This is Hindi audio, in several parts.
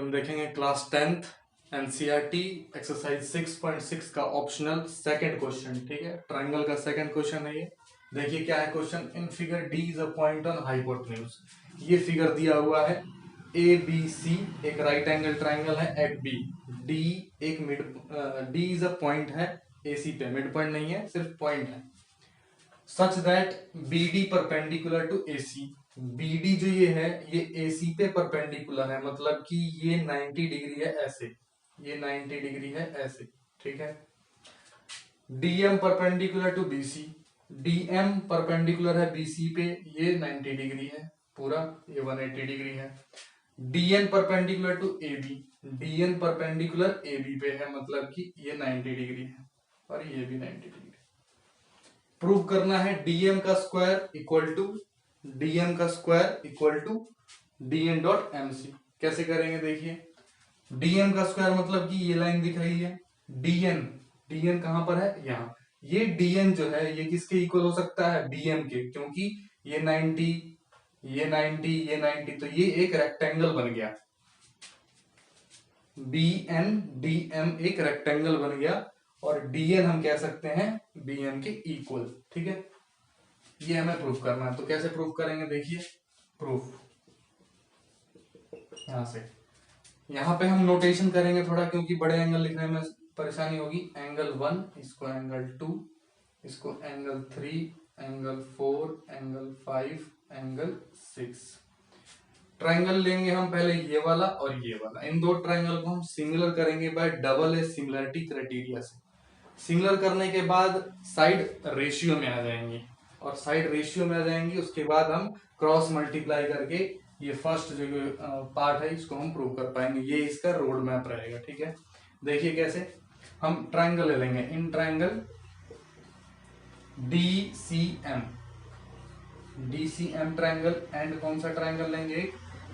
हम देखेंगे क्लास 10th एनसीईआरटी एक्सरसाइज 6.6 का ऑप्शनल सेकंड क्वेश्चन। ठीक है, ट्रायंगल का सेकंड क्वेश्चन है ये। देखिए क्या है question. In figure D is a point on hypotenuse. ये फिगर दिया हुआ है ए बी सी, एक राइट एंगल ट्रायंगल है एट बी। डी एक mid, D is a point है ए सी पे, मिड पॉइंट नहीं है, सिर्फ पॉइंट है। Such that B D perpendicular to A C. BD जो ये है ये AC पे परपेंडिकुलर है, मतलब कि ये 90 डिग्री है ऐसे, ये 90 डिग्री है ऐसे। ठीक है। DM perpendicular to BC, DM perpendicular है BC पे, ये 90 डिग्री है पूरा, ये 180 डिग्री है। DN perpendicular to AB, DN perpendicular AB पे है, मतलब कि ये 90 डिग्री है और ये भी 90 डिग्री। प्रूव करना है डीएम का square equal to DN dot MC। कैसे करेंगे देखिए। डीएम का स्क्वायर मतलब कि ये लाइन दिख रही है, डीएन कहां पर है, यहाँ। ये डीएन जो है ये किसके इक्वल हो सकता है, बीएम के, क्योंकि ये 90, ये 90, ये 90, तो ये एक रेक्टेंगल बन गया। बीएन डीएम एक रेक्टेंगल बन गया और डीएन हम कह सकते हैं बीएम के इक्वल। ठीक है, ये हमें प्रूफ करना है। तो कैसे प्रूफ करेंगे देखिए। प्रूफ यहां से, यहां पे हम नोटेशन करेंगे थोड़ा, क्योंकि बड़े एंगल लिखने में परेशानी होगी। एंगल 1 इसको एंगल 2, इसको angle 3, angle 4, angle 5, angle 6। Triangle लेंगे हम पहले ये वाला और ये वाला। इन दो ट्रायंगल को हम सिमिलर करेंगे bye double A similarity criteria से। सिमिलर करने के बाद साइड रेशियो में आ जाएंगी, और साइड रेशियो में आ जाएंगी उसके बाद हम क्रॉस मल्टीप्लाई करके ये फर्स्ट जो पार्ट है इसको हम प्रूव कर पाएंगे। ये इसका रोड मैप रहेगा। ठीक है, देखिए कैसे। हम ट्रायंगल ले लेंगे, in triangle DCM, DCM triangle, and कौन सा ट्रायंगल लेंगे,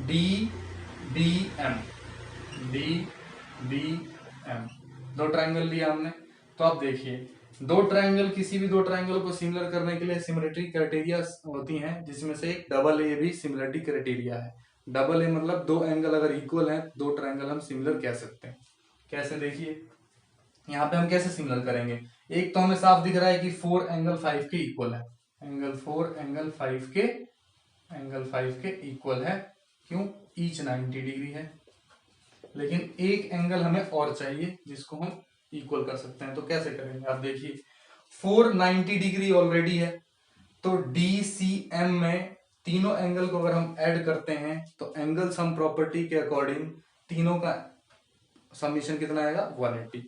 DBM, DBM। दो ट्रायंगल लिया हमने। तो अब देखिए, दो ट्रायंगल, किसी भी दो ट्रायंगल को सिमिलर करने के लिए सिमिलरिटी क्राइटेरिया होती हैं, जिसमें से एक डबल ए भी सिमिलरिटी क्राइटेरिया है। डबल ए मतलब दो एंगल अगर इक्वल हैं, दो ट्रायंगल हम सिमिलर कह सकते हैं। कैसे देखिए, यहाँ पे हम कैसे सिमिलर करेंगे। एक तो हमें साफ दिख रहा है कि 4 एंगल 5 के इक्वल है, एंगल 4 एंगल 5 के इक्वल है। क्यों, ईच 90 डिग्री है। लेकिन एक एंगल हमें और चाहिए जिसको हम इक्वल कर सकते हैं। तो कैसे करेंगे आप देखिए। 490 डिग्री ऑलरेडी है, तो DCM में तीनों एंगल को अगर हम ऐड करते हैं तो एंगल सम प्रॉपर्टी के अकॉर्डिंग तीनों का समीशन कितना आएगा, 180।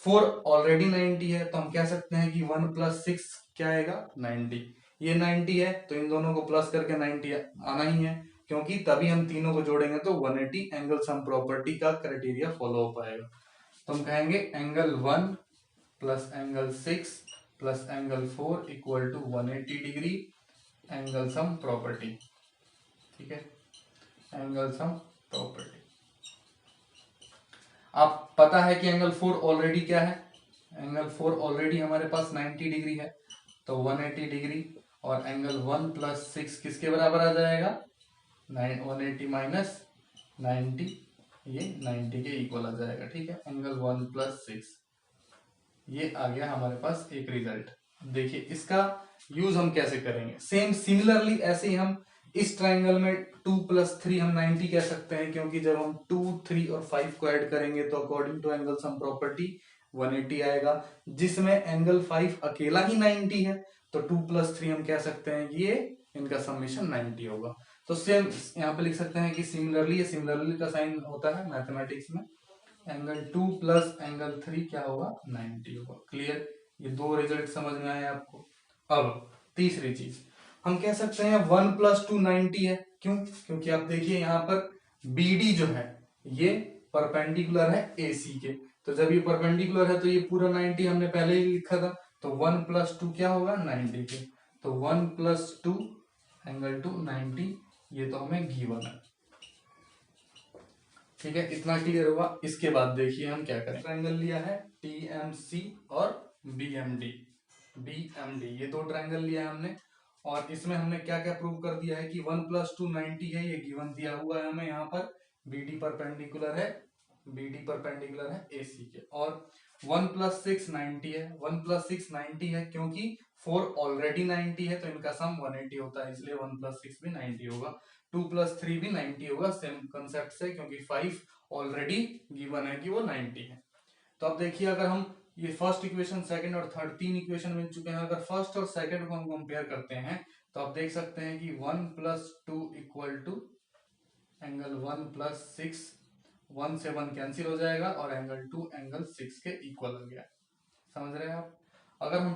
4 ऑलरेडी 90 है, तो हम कह सकते हैं कि 1 + 6 क्या आएगा, 90। ये 90 है तो इन दोनों को प्लस करके 90 आना ही है, क्योंकि तभी हम तीनों को जोड़ेंगे तो 180 एंगल सम प्रॉपर्टी का क्राइटेरिया फॉलो हो पाएगा। तो हम कहेंगे angle 1 plus angle 6 plus angle 4 equal to 180 degree angle sum property. ठीक है, एंगल सम प्रॉपर्टी। आप पता है कि एंगल 4 ऑलरेडी क्या है, एंगल 4 ऑलरेडी हमारे पास 90 डिग्री है, तो 180 डिग्री, और एंगल 1 + 6 किसके बराबर आ जाएगा, 180 माइनस 90, ये 90 के इक्वल आ जाएगा। ठीक है, एंगल 1 + 6, ये आ गया हमारे पास एक रिजल्ट। देखिए इसका यूज हम कैसे करेंगे। सेम सिमिलरली ऐसे ही हम इस ट्रायंगल में 2 + 3 हम 90 कह सकते हैं, क्योंकि जब हम 2, 3 और 5 को ऐड करेंगे तो according to angle sum property 180 आएगा, जिसमें एंगल 5 अकेला ही 90 है, तो 2 + 3 हम कह सकते हैं कि ये इनका समेशन 90 होगा। तो सेम यहाँ पे लिख सकते हैं कि सिमिलरली, ये सिमिलरली का साइन होता है मैथमेटिक्स में। एंगल 2 + एंगल 3 क्या होगा, 90 होगा। क्लियर, ये दो रिजल्ट समझ में आए आपको। अब तीसरी चीज हम कह सकते हैं 1 + 2 90 है। क्यों, क्योंकि आप देखिए यहाँ पर BD जो है ये परपेंडिकुलर है AC के, तो जब ये परपेंडिकुलर है तो ये पूरा 90 हमने पहले ही लिखा था, तो 1 + 2 क्या होगा, 90 के, तो 1 + 2 एंगल 2 90, ये तो हमें गिवन है। ठीक है, इतना क्लियर हुआ। इसके बाद देखिए हम क्या करें। ट्रायंगल लिया है TMC और BMD, ये दो ट्रायंगल लिया है हमने, और इसमें हमने क्या क्या प्रूव कर दिया है कि 1 + 2 90 है, ये गिवन दिया हुआ है हमें यहाँ पर। BD परपेंडिकुलर है, BD परपेंडिकुलर है AC के। और 1 + 6 90 है, 1 + 6 90 है क्योंकि 4 ऑलरेडी 90 है तो इनका सम 180 होता है, इसलिए 1 + 6 भी 90 होगा। 2 + 3 भी 90 होगा, सेम कंसेप्ट से, क्योंकि 5 ऑलरेडी गिवन है कि वो 90 है। तो अब देखिए, अगर हम ये फर्स्ट इक्वेशन, सेकंड और थर्ड, तीन इक्वेशन मिल चुके हैं, अगर फर्स्ट और सेकंड को हम कंपेयर करते हैं तो आप देख सकते हैं कि 1 + 2 = एंगल 1 + 6, 1 से 1 कैंसिल हो जाएगा और एंगल 2 एंगल 6 के इक्वल हो गया। समझ रहे हैं आप? अगर हम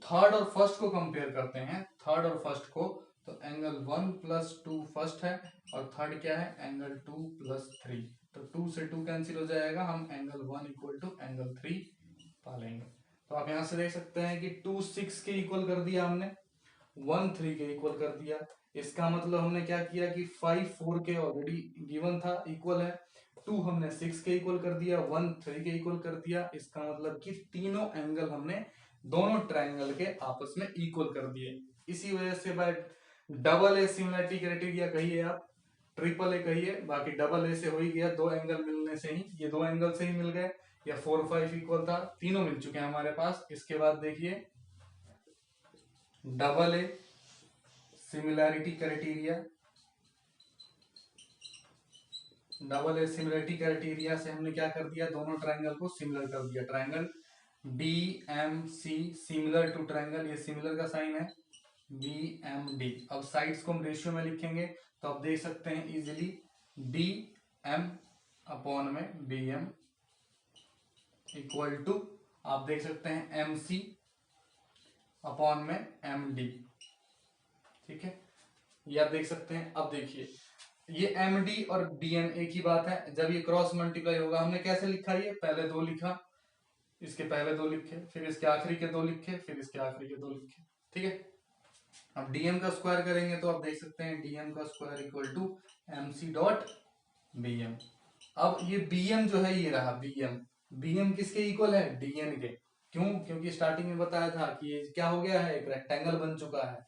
थर्ड और फर्स्ट को कंपेयर करते हैं, थर्ड और फर्स्ट को, तो एंगल 1 + 2 फर्स्ट है और थर्ड क्या है, एंगल 2 + 3, तो 2 से 2 कैंसिल हो जाएगा, हम एंगल 1 = एंगल 3 पा लेंगे। तो आप यहां से देख सकते हैं कि 2 6 के इक्वल कर दिया हमने, 1 3 के इक्वल कर दिया। इसका मतलब हमने क्या किया कि 5 4 के ऑलरेडी गिवन था, इक्वल है, 2 हमने 6 के इक्वल कर दिया, 1 3 के इक्वल कर दिया। इसका मतलब कि तीनों एंगल हमने दोनों ट्रायंगल के आपस में इक्वल कर दिए। इसी वजह से bye double A similarity criteria कहिए, आप ट्रिपल ए कहिए, बाकी डबल ए से हो ही गया, दो एंगल मिलने से ही, ये दो एंगल से ही मिल गए, या 4 5 इक्वल था, तीनों मिल चुके हैं हमारे पास। इसके बाद देखिए double A similarity criteria, double A similarity criteria से हमने क्या कर दिया, दोनों ट्रायंगल को सिमिलर कर दिया। Triangle BMC similar to triangle, ये सिमिलर का साइन है, BMD। अब साइड्स को हम रेशियो में लिखेंगे तो आप देख सकते हैं इजीली, DM अपॉन में BM इक्वल टू, आप देख सकते हैं MC अपॉन में MD। ठीक है, ये आप देख सकते हैं। अब देखिए, ये MD और DM एक ही बात है। जब ये क्रॉस मल्टीप्लाई होगा, हमने कैसे लिखा, ये पहले 2 लिखा, इसके पहले 2 लिखे, फिर इसके आखिरी के 2 लिखे, फिर इसके आखिरी के 2 लिखे। ठीक है, अब DM का स्क्वायर करेंगे तो आप देख सकते हैं DM का स्क्वायर इक्वल टू MC.BM। अब ये BM जो है, ये रहा BM किसके इक्वल है, DN के। क्यों? क्योंकि स्टार्टिंग में बताया था कि ये क्या हो गया है, एक रेक्टेंगल बन चुका है।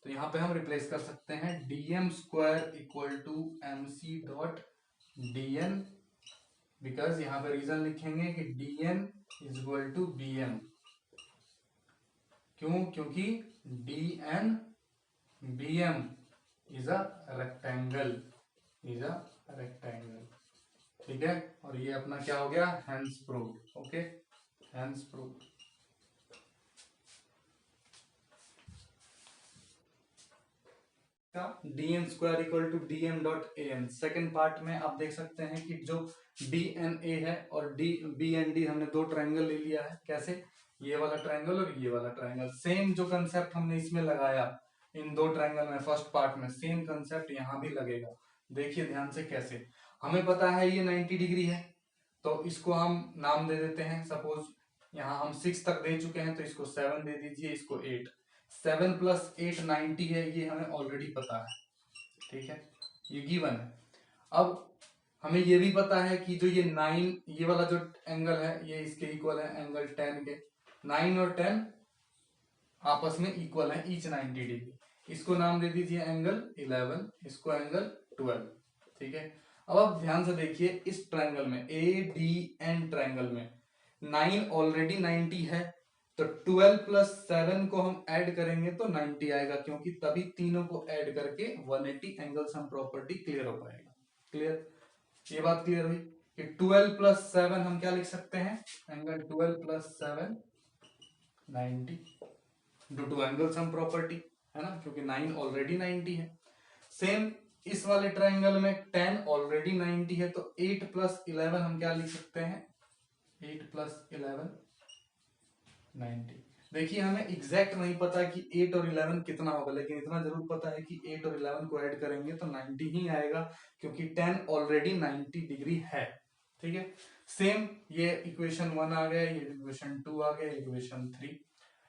तो यहाँ पे हम रिप्लेस कर सकते हैं DM² equal to MC.DN, because यहाँ पे रीजन लिखेंगे कि DN is equal to BM। क्यों? क्योंकि DN BM is a rectangle, ठीक है। और ये अपना क्या हो गया, hence proved. Okay, hence proved. DN² equal to DM.AN। Second part में आप देख सकते हैं कि जो DNA है और BND, हमने दो ट्रायंगल ले लिया है। कैसे? ये वाला ट्रायंगल और ये वाला ट्रायंगल, सेम जो कंसेप्ट हमने इसमें लगाया इन दो ट्रायंगल में फर्स्ट पार्ट में, सेम कंसेप्ट यहाँ भी लगेगा। देखिए ध्यान से कैसे, हमें पता है ये 90 डिग्री है, तो इसको हम नाम दे देते हैं। सपोज यहाँ हम 6 तक दे चुके हैं तो इसको 7 दे दीजिए, इसको 8। 7 + 8 90 है, ये हमें ऑलरेडी पता है। ठीक है, ये गिवन है। अब हमें ये भी पता है कि जो ये 9, ये वाला जो एंगल है, ये इसके इक्वल है एंगल 10 के। 9 और 10 आपस में इक्वल है, ईच 90 डिग्री। इसको नाम दे दीजिए एंगल 11, इसको एंगल 12। ठीक है, अब आप ध्यान से देखिए, इस ट्रायंगल में ADN ट्रायंगल में 9 ऑलरेडी 90 है, तो 12 + 7 को हम ऐड करेंगे तो 90 आएगा, क्योंकि तभी तीनों को ऐड करके 180 एंगल सम प्रॉपर्टी क्लियर हो पाएगा। क्लियर? ये बात क्लियर हुई कि 12 + 7 हम क्या लिख सकते हैं, angle 12 + 7 90 due to angle sum property, है ना, क्योंकि 9 ऑलरेडी 90 है। सेम इस वाले ट्रायंगल में 10 ऑलरेडी 90 है, तो 8 + 11 हम क्या लिख सकते हैं, 8 + 11 90। देखिए हमें एग्जैक्ट नहीं पता कि 8 और 11 कितना होगा, लेकिन इतना जरूर पता है कि 8 और 11 को ऐड करेंगे तो 90 ही आएगा, क्योंकि 10 ऑलरेडी 90 डिग्री है। ठीक है, सेम ये इक्वेशन 1 आ गया, ये इक्वेशन 2 आ गया, इक्वेशन 3,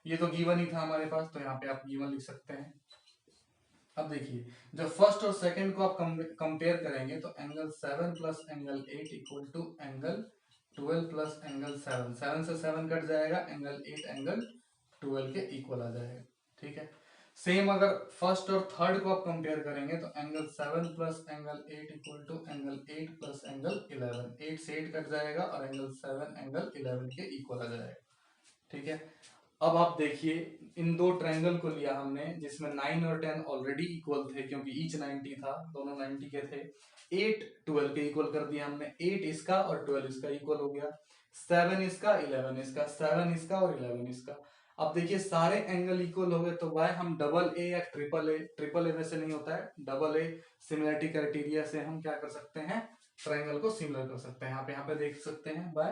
ये तो गिवन ही था हमारे पास, तो यहाँ पे आप गिवन लिख सकते हैं। अब देखिए, जब फर्स्ट और सेकंड को आप कंपेयर करेंगे तो angle 7 + angle 8 equal to angle 12 + angle 7, 7 से 7 कट जाएगा, एंगल 8 एंगल 12 के इक्वल आ जाएगा। ठीक है, सेम अगर फर्स्ट और थर्ड को आप कंपेयर करेंगे तो angle 7 plus angle 8 equal to angle 8 plus angle 11, 8 से 8 कट जाएगा और एंगल 7 एंगल 11 के इक्वल आ जाएगा। ठीक है, अब आप देखिए इन दो ट्रायंगल को लिया हमने जिसमें 9 और 10 ऑलरेडी इक्वल थे क्योंकि ईच 90 था, दोनों 90 के थे। 8 12 के इक्वल कर दिया हमने, 8 इसका और 12 इसका इक्वल हो गया, 7 इसका 11 इसका, 7 इसका और 11 इसका। अब देखिए सारे एंगल इक्वल हो गए तो वाई हम डबल ए या ट्रिपल ए वैसे नहीं होता है, डबल ए सिमिलरिटी क्राइटेरिया से हम क्या कर सकते हैं, ट्रायंगल को सिमिलर कर सकते हैं। यहाँ पे देख सकते हैं bye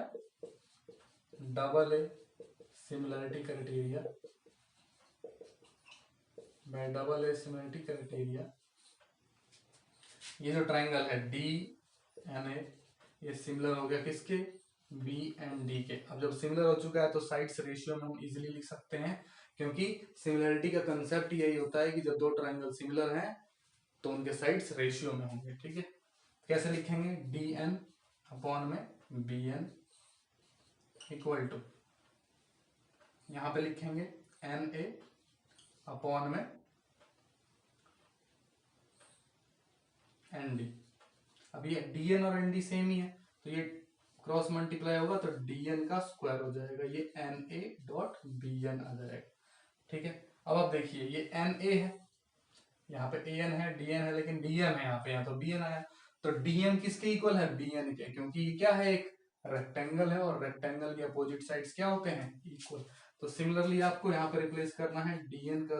double A similarity criteria, bye double A similarity criteria ये जो ट्रायंगल है डी एन ए ये सिमिलर हो गया किसके, बी एंड डी के। अब जब सिमिलर हो चुका है तो साइड्स रेशियो में हम इजीली लिख सकते हैं क्योंकि सिमिलरिटी का कंसेप्ट यही होता है कि जब दो ट्रायंगल सिमिलर हैं तो उनके साइड्स रेशियो में होंगे। ठीक है, कैसे लिखेंगे, डी एन अपॉन में बी एन इक्वल टू, यहां पे लिखेंगे एन ए अपॉन में एन डी। अब ये डी एन और एन डी सेम ही है तो ये क्रॉस मल्टीप्लाई होगा तो डी एन का स्क्वायर हो जाएगा, ये N A dot B N आ जाएगा। ठीक है, अब आप देखिए ये एन ए है, यहाँ पे ए एन है, डी एन है, लेकिन डी एम है यहाँ पे, यहाँ तो बी एन आया तो डी एम किसके इक्वल है, बी एन के, क्योंकि ये क्या है, एक रेक्टेंगल है और रेक्टेंगल के अपोजिट साइड्स क्या होते हैं, इक्वल। तो सिमिलरली आपको यहाँ पे रिप्लेस करना है डी एन का